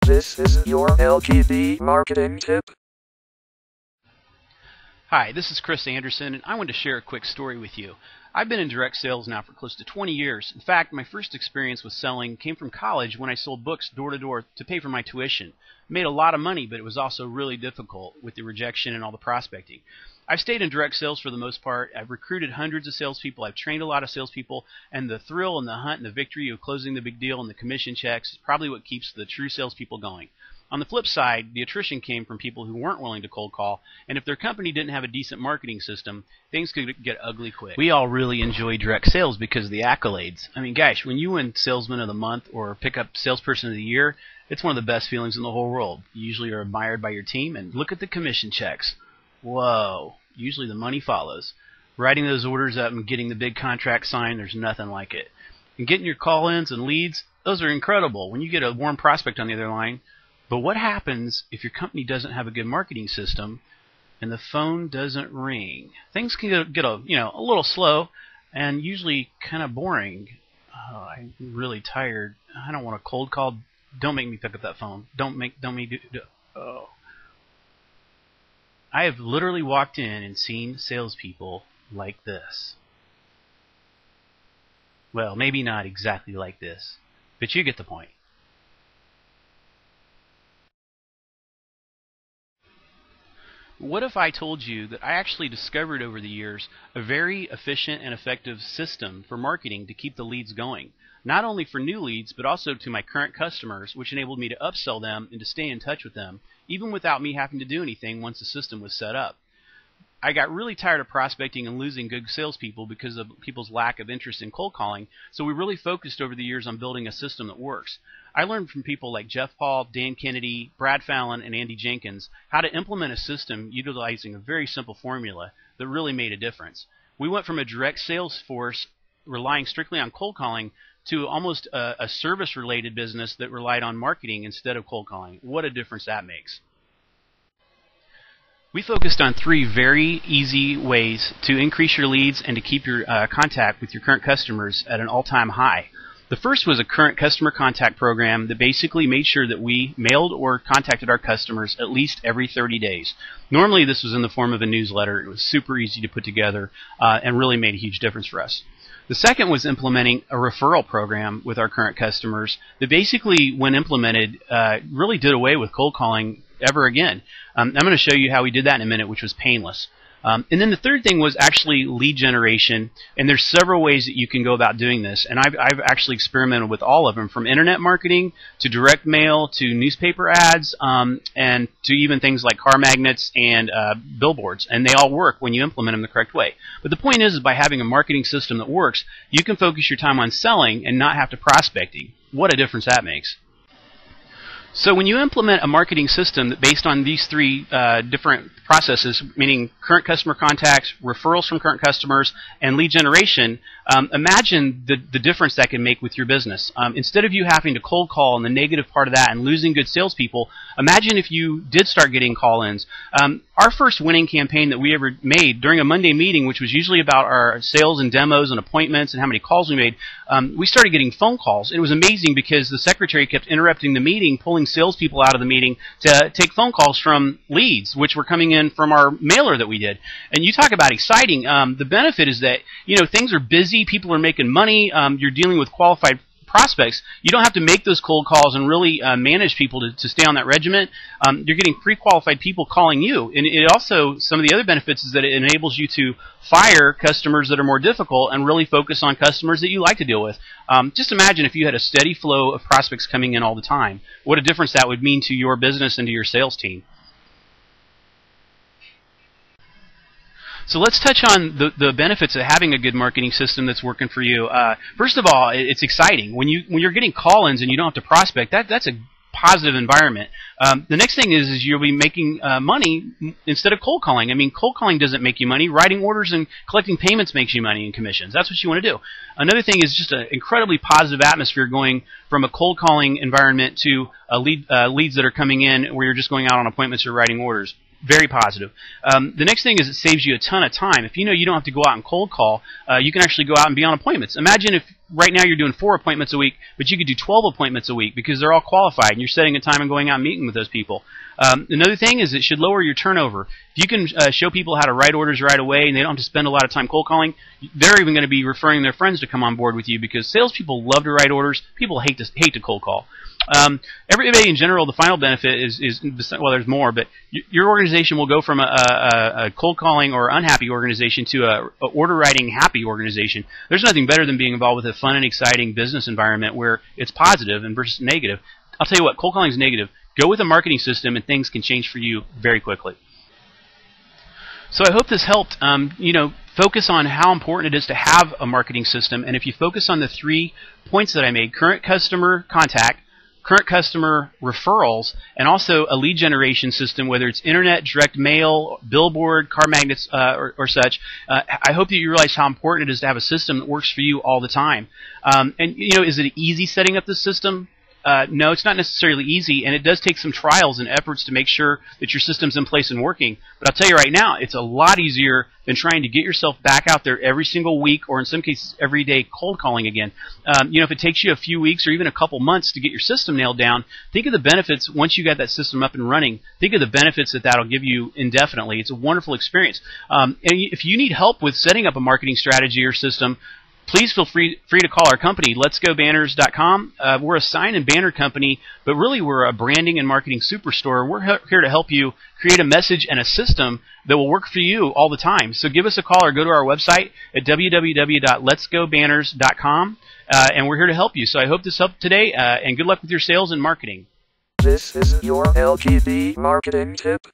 This is your LGB marketing tip. Hi, this is Chris Anderson, and I want to share a quick story with you. I've been in direct sales now for close to 20 years. In fact, my first experience with selling came from college when I sold books door to door to pay for my tuition. I made a lot of money, but it was also really difficult with the rejection and all the prospecting. I've stayed in direct sales for the most part. I've recruited hundreds of salespeople. I've trained a lot of salespeople, and the thrill and the hunt and the victory of closing the big deal and the commission checks is probably what keeps the true salespeople going. On the flip side, the attrition came from people who weren't willing to cold call, and if their company didn't have a decent marketing system, things could get ugly quick. We all really enjoy direct sales because of the accolades. I mean, gosh, when you win Salesman of the Month or pick up Salesperson of the Year, it's one of the best feelings in the whole world. You usually are admired by your team, and look at the commission checks. Whoa. Usually the money follows. Writing those orders up and getting the big contract signed, there's nothing like it. And getting your call-ins and leads, those are incredible when you get a warm prospect on the other line. But what happens if your company doesn't have a good marketing system and the phone doesn't ring? Things can get a little slow and usually kind of boring. Oh, I'm really tired. I don't want to cold call. Don't make me pick up that phone. Don't make me do. Oh. I have literally walked in and seen salespeople like this. Well, maybe not exactly like this, but you get the point. What if I told you that I actually discovered over the years a very efficient and effective system for marketing to keep the leads going? Not only for new leads, but also to my current customers, which enabled me to upsell them and to stay in touch with them, even without me having to do anything once the system was set up. I got really tired of prospecting and losing good salespeople because of people's lack of interest in cold calling, so we really focused over the years on building a system that works. I learned from people like Jeff Paul, Dan Kennedy, Brad Fallon, and Andy Jenkins how to implement a system utilizing a very simple formula that really made a difference. We went from a direct sales force relying strictly on cold calling to almost a service-related business that relied on marketing instead of cold calling. What a difference that makes. We focused on 3 very easy ways to increase your leads and to keep your contact with your current customers at an all-time high. The first was a current customer contact program that basically made sure that we mailed or contacted our customers at least every 30 days. Normally this was in the form of a newsletter. It was super easy to put together and really made a huge difference for us. The second was implementing a referral program with our current customers that basically, when implemented, really did away with cold calling ever again. I'm going to show you how we did that in a minute, which was painless. And then the third thing was actually lead generation, and there's several ways that you can go about doing this, and I've actually experimented with all of them, from internet marketing to direct mail to newspaper ads and to even things like car magnets and billboards, and they all work when you implement them the correct way. But the point is by having a marketing system that works, you can focus your time on selling and not have to prospecting. What a difference that makes. So when you implement a marketing system that based on these 3 different processes, meaning current customer contacts, referrals from current customers, and lead generation, imagine the difference that can make with your business. Instead of you having to cold call and the negative part of that and losing good salespeople, imagine if you did start getting call-ins. Our first winning campaign that we ever made during a Monday meeting, which was usually about our sales and demos and appointments and how many calls we made, we started getting phone calls. It was amazing because the secretary kept interrupting the meeting, pulling salespeople out of the meeting to take phone calls from leads, which were coming in from our mailer that we did. And you talk about exciting. The benefit is that things are busy, people are making money, you're dealing with qualified prospects. You don't have to make those cold calls and really manage people to stay on that regiment. You're getting pre-qualified people calling you. And it also, some of the other benefits is that it enables you to fire customers that are more difficult and really focus on customers that you like to deal with. Just imagine if you had a steady flow of prospects coming in all the time. What a difference that would mean to your business and to your sales team. So let's touch on the benefits of having a good marketing system that's working for you. First of all, it's exciting. When you're getting call-ins and you don't have to prospect, that's a positive environment. The next thing is you'll be making money instead of cold calling. I mean, cold calling doesn't make you money. Writing orders and collecting payments makes you money in commissions. That's what you want to do. Another thing is just an incredibly positive atmosphere going from a cold calling environment to leads that are coming in where you're just going out on appointments or writing orders. very positive. The next thing is it saves you a ton of time. If you know you don't have to go out and cold call, you can actually go out and be on appointments. Imagine if right now you're doing 4 appointments a week, but you could do 12 appointments a week because they're all qualified and you're setting a time and going out and meeting with those people. Another thing is it should lower your turnover. If you can show people how to write orders right away and they don't have to spend a lot of time cold calling, they're even going to be referring their friends to come on board with you because salespeople love to write orders. People hate to cold call. Everybody in general, the final benefit is well, there's more, but your organization will go from a cold calling or unhappy organization to a order writing happy organization. There's nothing better than being involved with a fun and exciting business environment where it's positive and versus negative. I'll tell you what, cold calling is negative. Go with a marketing system and things can change for you very quickly. So I hope this helped. Focus on how important it is to have a marketing system, and if you focus on the 3 points that I made, current customer contact, current customer referrals, and also a lead generation system, whether it's internet, direct mail, billboard, car magnets, or such. I hope that you realize how important it is to have a system that works for you all the time. Is it easy setting up this system? No, it's not necessarily easy, and it does take some trials and efforts to make sure that your system's in place and working. But I'll tell you right now, it's a lot easier than trying to get yourself back out there every single week, or in some cases every day, cold calling again. If it takes you a few weeks or even a couple months to get your system nailed down, think of the benefits once you got that system up and running. Think of the benefits that that'll give you indefinitely. It's a wonderful experience. And if you need help with setting up a marketing strategy or system, please feel free to call our company, letsgobanners.com. We're a sign and banner company, but really we're a branding and marketing superstore. We're here to help you create a message and a system that will work for you all the time. So give us a call or go to our website at www.letsgobanners.com, and we're here to help you. So I hope this helped today, and good luck with your sales and marketing. This is your LGB marketing tip.